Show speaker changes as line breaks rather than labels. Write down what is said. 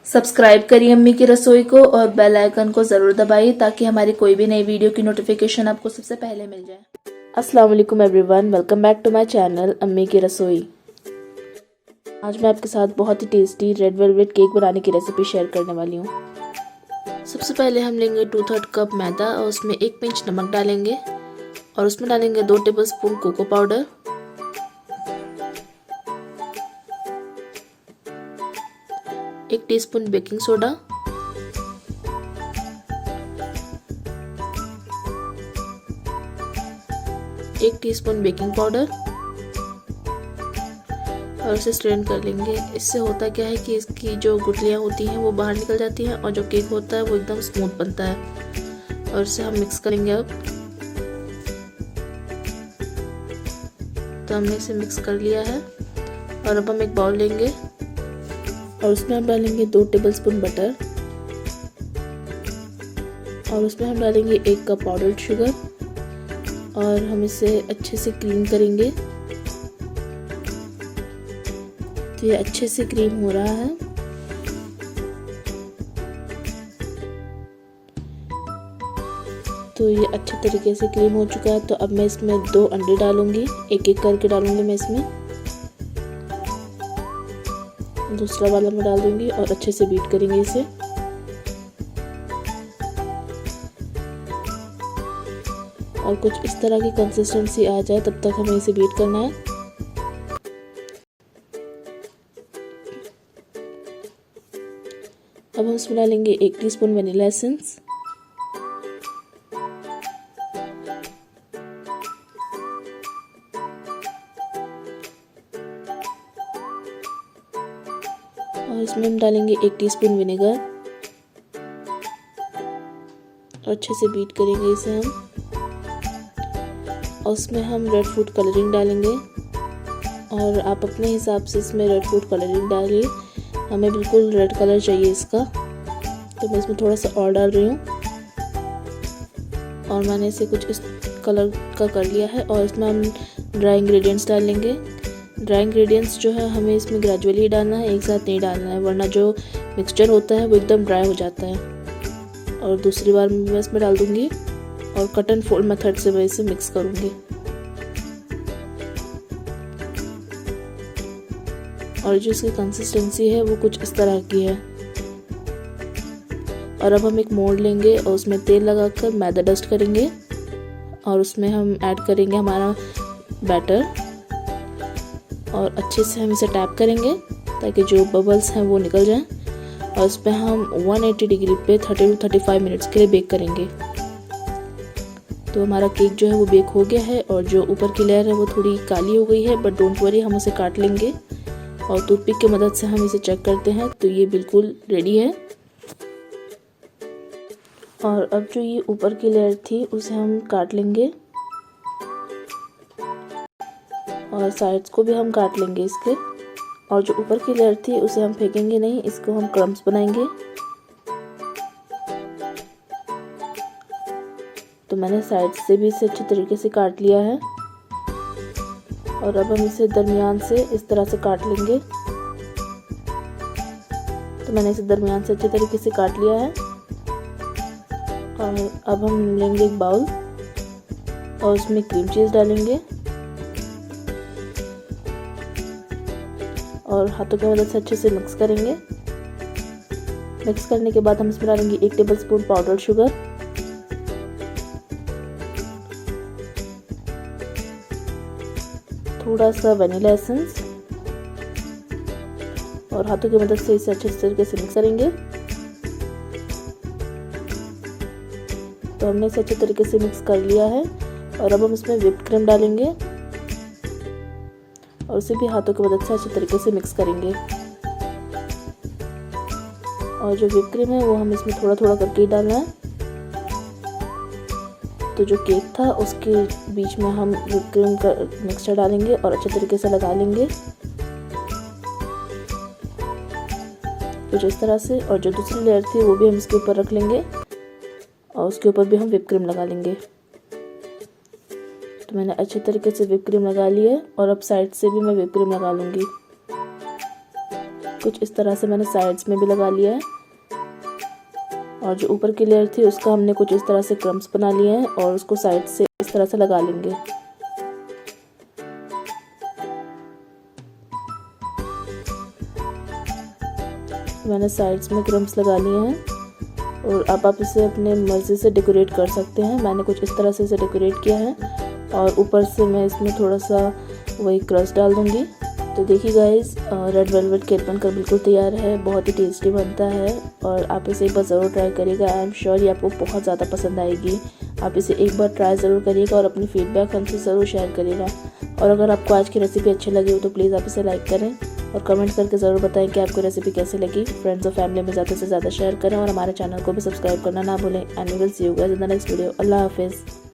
Subscribe करिए अम्मी की रसोई को और बेल आइकन को ज़रूर दबाइए ताकि हमारी कोई भी नई वीडियो की नोटिफिकेशन आपको सबसे पहले मिल जाए। अस्सलाम वालेकुम everyone, welcome back to my channel Ammi Ki Rasoi. आज मैं आपके साथ बहुत ही टेस्टी रेड वेलवेट केक बनाने की रेसिपी शेयर करने वाली हूँ। सबसे पहले हम लेंगे 2/3 कप मैदा और उसमें 1 पिंच नमक डालेंगे और उसमें डालेंगे 2 tablespoon cocoa powder, 1 teaspoon baking soda, 1 teaspoon baking powder और इसे स्ट्रेन कर लेंगे। इससे होता क्या है कि इसकी जो गुठलियाँ होती हैं वो बाहर निकल जाती हैं और जो केक होता है वो एकदम स्मूथ बनता है। और इसे हम मिक्स करेंगे। अब तो हमने इसे मिक्स कर लिया है और अब हम एक बाउल लेंगे और उसमें हम डालेंगे 2 टेबलस्पून बटर और उसमें हम डालेंगे 1 कप पाउडर्ड शुगर और हम इसे अच्छे से क्रीम करेंगे। तो ये अच्छे से क्रीम हो रहा है। तो ये अच्छे तरीके से क्रीम हो चुका है। तो अब मैं इसमें 2 अंडे डालूंगी, एक एक करके डालूंगी मैं इसमें। दूसरा वाला मैं डाल दूंगी और अच्छे से बीट करेंगे इसे। और कुछ इस तरह की कंसिस्टेंसी आ जाए तब तक हमें इसे बीट करना है। अब हम इसमें डालेंगे 1 टीस्पून वनीला एसेंस और इसमें हम डालेंगे 1 टीस्पून विनेगर और अच्छे से बीट करेंगे इसे हम। और उसमें हम रेड फूड कलरिंग डालेंगे और आप अपने हिसाब से इसमें रेड फूड कलरिंग डालिए। हमें बिल्कुल रेड कलर चाहिए इसका, तो मैं इसमें थोड़ा सा और डाल रही हूँ और मैंने इसे कुछ इस कलर का कर लिया है। और इसमें हम ड्राई इंग्रेडिएंट्स डालेंगे। ड्राई इंग्रेडिएंट्स जो है हमें इसमें ग्रेजुअली डालना है, एक साथ नहीं डालना है, वरना जो मिक्सचर होता है वो एकदम ड्राई हो जाता है। और दूसरी बार मैं इसमें डाल दूँगी और कट एंड फोल्ड मेथड से मैं इसे मिक्स करूँगी। और जो इसकी कंसिस्टेंसी है वो कुछ इस तरह की है। और अब हम एक मोल्ड लेंगे और उसमें तेल लगाकर मैदा डस्ट करेंगे और उसमें हम ऐड करेंगे हमारा बैटर और अच्छे से हम इसे टैप करेंगे ताकि जो बबल्स हैं वो निकल जाएं। और उस पर हम 180 डिग्री पे 30 to 35 मिनट्स के लिए बेक करेंगे। तो हमारा केक जो है वो बेक हो गया है और जो ऊपर की लेयर है वो थोड़ी काली हो गई है, बट डोंट वरी, हम उसे काट लेंगे और टूथपिक की मदद से हम इसे चेक करते हैं। तो ये बिल्कुल रेडी है। और अब जो ये ऊपर की लेयर थी उसे हम काट लेंगे और साइड्स को भी हम काट लेंगे इसके। और जो ऊपर की लेयर थी उसे हम फेंकेंगे नहीं, इसको हम क्रम्स बनाएंगे। तो मैंने साइड से भी इसे अच्छे तरीके से काट लिया है और अब हम इसे दरमियान से इस तरह से काट लेंगे। तो मैंने इसे दरमियान से अच्छे तरीके से काट लिया है। और अब हम लेंगे एक बाउल और उसमें क्रीम चीज़ डालेंगे और हाथों की मदद से अच्छे से मिक्स करेंगे। मिक्स करने के बाद हम इसमें डालेंगे 1 टेबलस्पून पाउडर्ड शुगर, थोड़ा सा वनीला एसेंस और हाथों की मदद से इसे अच्छे तरीके से मिक्स करेंगे। तो हमने इसे अच्छे तरीके से मिक्स कर लिया है और अब हम इसमें व्हिप्ड क्रीम डालेंगे और उसे भी हाथों की मदद से अच्छे तरीके से मिक्स करेंगे। और जो व्हिप क्रीम है वो हम इसमें थोड़ा थोड़ा करके ही डालना है। तो जो केक था उसके बीच में हम व्हिप क्रीम का मिक्सचर डालेंगे और अच्छे तरीके से लगा लेंगे कुछ इस तरह से। और जो दूसरी लेयर थी वो भी हम इसके ऊपर रख लेंगे और उसके ऊपर भी हम व्हिप क्रीम लगा लेंगे। तो मैंने अच्छे तरीके से व्हिप क्रीम लगा ली है और अब साइड से भी मैं व्हिप क्रीम लगा लूँगी। कुछ इस तरह से मैंने साइड्स में भी लगा लिया है। और जो ऊपर की लेयर थी उसका हमने कुछ इस तरह से क्रम्स बना लिए हैं और उसको साइड से इस तरह से लगा लेंगे। मैंने साइड्स में क्रम्स लगा लिए हैं और अब आप इसे अपने मर्ज़ी से डेकोरेट कर सकते हैं। मैंने कुछ इस तरह से इसे डेकोरेट किया है और ऊपर से मैं इसमें थोड़ा सा वही क्रस्ट डाल दूँगी। तो देखिए गाइस, रेड वेलवेट केक बनकर बिल्कुल तैयार है। बहुत ही टेस्टी बनता है और आप इसे एक बार ज़रूर ट्राई करिएगा। आई एम श्योर ये आपको बहुत ज़्यादा पसंद आएगी। आप इसे एक बार ट्राई ज़रूर करिएगा और अपनी फीडबैक हमसे ज़रूर शेयर करिएगा। और अगर आपको आज की रेसिपी अच्छी लगी हो तो प्लीज़ आप इसे लाइक करें और कमेंट करके ज़रूर बताएं कि आपको रेसिपी कैसी लगी। फ्रेंड्स और फैमिली में ज़्यादा से ज़्यादा शेयर करें और हमारे चैनल को भी सब्सक्राइब करना ना भूलें। And we will see you guys in the next video. अल्लाह हाफिज़।